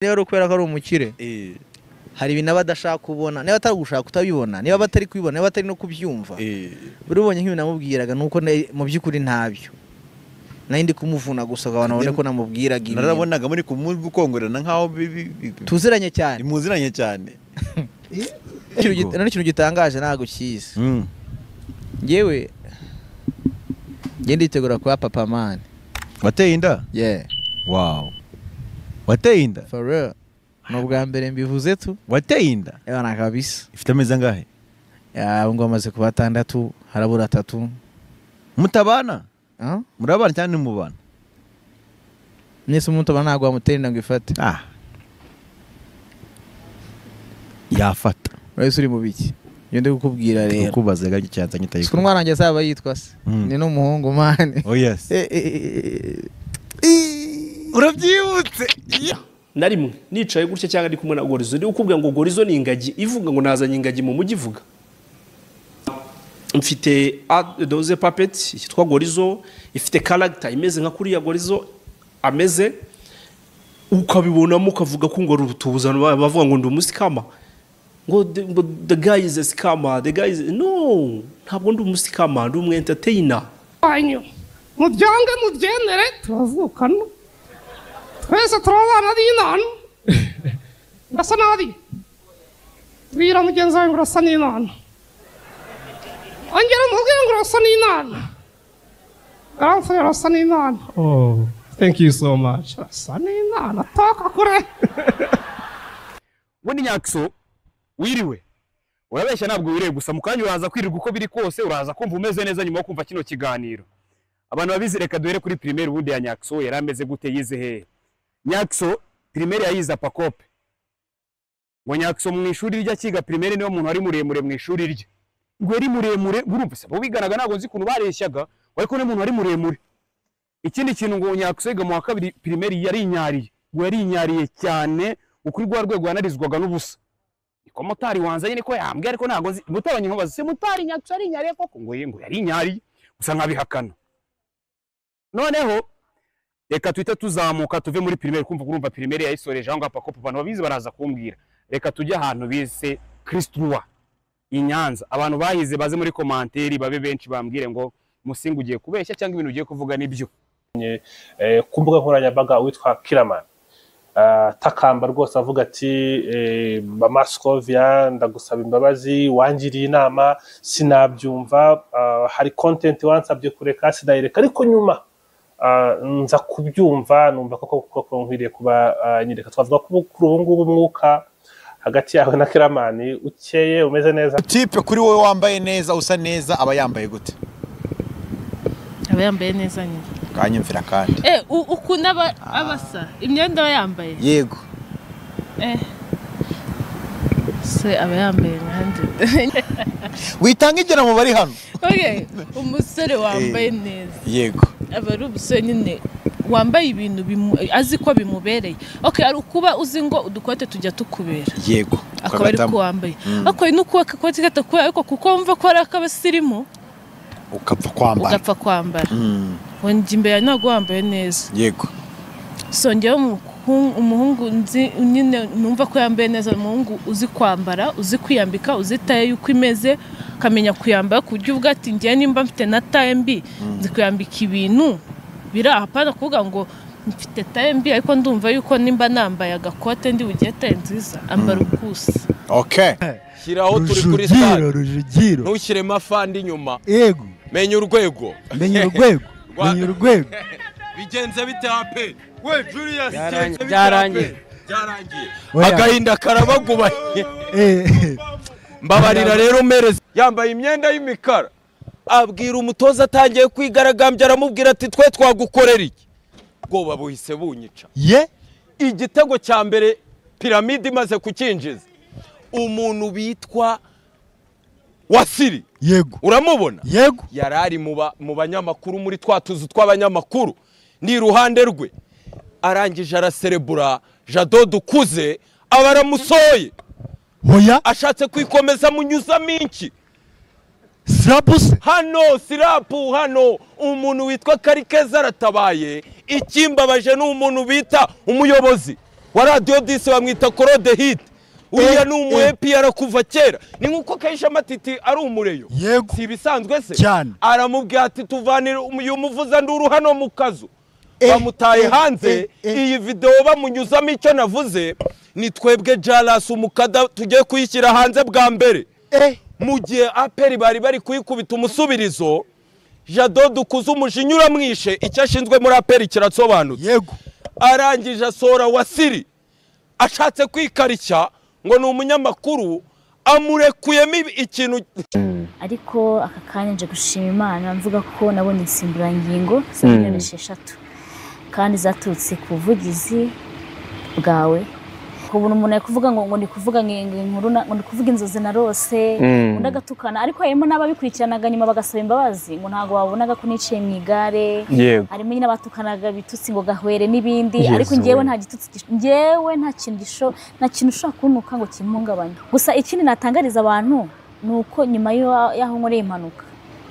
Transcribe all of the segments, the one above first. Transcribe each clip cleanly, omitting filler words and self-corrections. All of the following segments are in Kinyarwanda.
rero kubera ko ari umukire hari ibintu abadashaka kubona niba atari gushaka kutabibona niba batari kubibona niba batari no kubyumva buri ubonye nk'ibintu namubwiraga nuko mu by'ukuri ntabyo nayindi kumuvuna gusa abantu babone ko namubwiraga ibintu narabonaga muri kumukongorana nkaho tuziranye cyane imuziranye cyane ikintu gitangaje ntago cyiza ngewe nditegura kwa papa man wateye inda wow wateye inda for real no bwa mbere mbivuze tu wateye inda yana kabisa ifite ameza ngahe ngo amaze kuba 6 harabura 3 mutabana murabana cyane mubana nese mutabana ntago amuterinda ngo ifate yafata wese uri mu biki yo ndi kukubwira rero kubaza gaje cyanza nyitaye ko mwaranjye saba yitwa se ni no muhungu mane oh yes urabyibutse na rimwe nicaye gutya cyangwa ndi kumwe na Gorizo ndi ukubwira ngo Gorizo ni ingagi ivuga ngo nazanye ingagi mu mujyi vuga mfite doze puppet yitwa Gorizo ifite character imeze nka kuriya Gorizo ameze ukabibonamo ukavuga ko ngo rutubuzana bavuga ngo ndi umusikama ngo the guy is a scammer the guy is no ntabwo ndi umusikama ndi umu entertainer anyo mubyange mubyenere turavukana twese turabana n'Imana ndasa nadi bwira mugenzi wawe ngo urasa n'Imana ongera mubwire ngo urasa n'Imana aramfura urasa n'Imana oh thank you so much urasa n'Imana toka kure Woni Nyakso wiriwe urabeshya ntabwo wireye gusa mukanya uraza kwirirwa uko biri kose uraza kumva umeze neza nyuma yo kumva kino kiganiro abantu babizi reka duhere kuri primaire ubundi ya Nyakso yarameze gute yize he Nyakso primaire yayiza pakope ngo Nyakso mu ishuri rya kiga primaire niyo muntu ari muremure mu ishuri rye ngo ari muremure urumva se bo biganaga nago nzi kuntu bareshyaga ariko ne muntu ari muremure ikindi kintu ngo Nyakso yiga mu wa kabiri primaire yari inyariye ngo yari inyariye cyane ukuri rwa rwego yanarizwaga n'ubusa ko motari wanzanye niko yambwiye ariko nago nzi mutabanye nkobaza se motari Nyakso ari inyariye koko ngo yari inyariye gusa nkabihakana noneho reka twite tuzamuka tuve muri primaire kumva kurumva primaire yayisoreje aho ngapa ko abantu babizi baraza kumbwira reka tujye ahantu bise Christrua inyanza abantu bahize baze muri commentaire babe benshi bambwire ngo musinga ugiye kubeshya cyangwa ibintu ugiye kuvuga nibyo ku mbuga nkoranyambaga witwa Kiraman takamba rwose avuga ati Mama Scovia ndagusaba imbabazi wangiriye inama sinabyumva hari content wansabye kureka sinayireka ariko nyuma nza kubyumva numva koko nkwiriye kuba nyireka twavuga ko kuri ubu ngubu umwuka hagati yawe na Kiraman ukeye umeze neza type kuri wowe wambaye neza usa neza aba yambaye gute aba yambaye neza nyine kanyumvira kandi ukunda abasa imyenda aba yambaye yego se aba yambaye nkande witanga igera mu bari hano okay umusore wambaye neza yego aba ari ubusore nyine wambaye ibintu azi ko bimubereye okay ari kuba uzi ngo udukote tujya tukubera yego akaba ari ko wambaye okay nuko akakote gatakuye ariko kuko wumva ko ari akabasirimu ugapfa kwambara wonje imbere ntago wambaye neza yego so njyewe umuhungu nzi nyine numva ko yambaye neza umuhungu uzi kwambara uzi kwiyambika uzi taye yuko imeze kamenya kuyambara kujya uvuga ati ngiye nimba mfite na taye mbi nzi kuyambika ibintu bira hapana kuvuga ngo mfite taye mbi ariko ndumva yuko nimba nambaye agakote ndi bugiye taye nziza ambara ukusa okay shyiraho turi kuri stade ntushyire mafandi nyuma yego menya urwego bigenze bite hape we Julius byarangiye agahinda karabagubanye mbabarira rero mereza yambaye imyenda y'imikara abwira umutoza atangiye kwigaragambya aramubwira ati twe twagukorera iki bwoba buhise bunyica igitego cya mbere piramide imaze kukinjiza umuntu bitwa Wasiri yego uramubona yego yarari mu banyamakuru muri twatuzu tw'abanyamakuru ni iruhande rwe arangije araserebura Jado dukuze abaramusoye hoya ashatse kwikomeza munyuza minki Sirapus sirapu hano umuntu witwa Karikeza aratabaye ikimbabaje n'umuntu bita umuyobozi wa Radio Disi bamwita Claude Hit uriya ni umuepiyara kuva kera ni nkuko Kaisha Amatiti ari umureyo si bisanzwe se aramubwira ati tuvanire uyu muvuza nduru hano mu kazu bamutaye hanze iyi video bamunyuzamo icyo navuze ni twebwe Jalas umukada tugiye kuyishyira hanze bwa mbere mu gihe aperi bari kuyikubita umusubirizo Jado dukuza umujinyura mwishe icyo ashinzwe muri aperi kiratsobanutse arangije asora Wasiri ashatse kwikarishya ngo ni umunyamakuru amurekuyemo ikintu ariko aka kanya nje gushima Imana mvuga ko nabonye insimburangingo za miliyoni 6 kandi zaturutse ku buvugizi bwawe kubona umuntu yakuvuga ngo ndi kuvuga inkuru ngo ndi kuvuga inzozi narose ndagatukana ariko harimo n'ababikurikiranaga nyuma bagasaba imbabazi ngo ntago wabonaga ko niciye mu igare harimo nyine abatukanaga bitutsi ngo gahwere n'ibindi ariko ngewe nta gitutsi ngewe nta kintu ushaka kunuka ngo kimpungabanye gusa ikindi natangariza abantu nuko nyuma y'aho nkoreye impanuka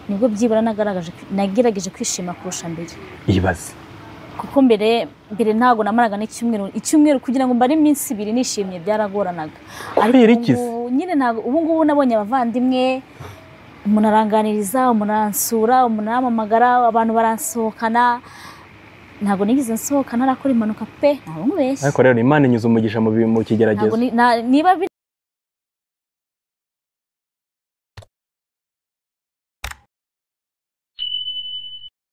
nibwo byibura nagerageje kwishima kurusha mbere ibaze kuko mbere ntago namaraga n'icyumweru kugira ngo mbare iminsi 2 nishimye byaragoranaga ariko nyine ntago ubu ngubu nabonye abavandimwe umuntu aranganiriza umuntu aransura umuntu aramamagara abantu baransohokana ntago nigize nsohoka narakora impanuka pe ntabwo mubeshye ariko rero Imana inyuze umugisha mu kigeragezo niba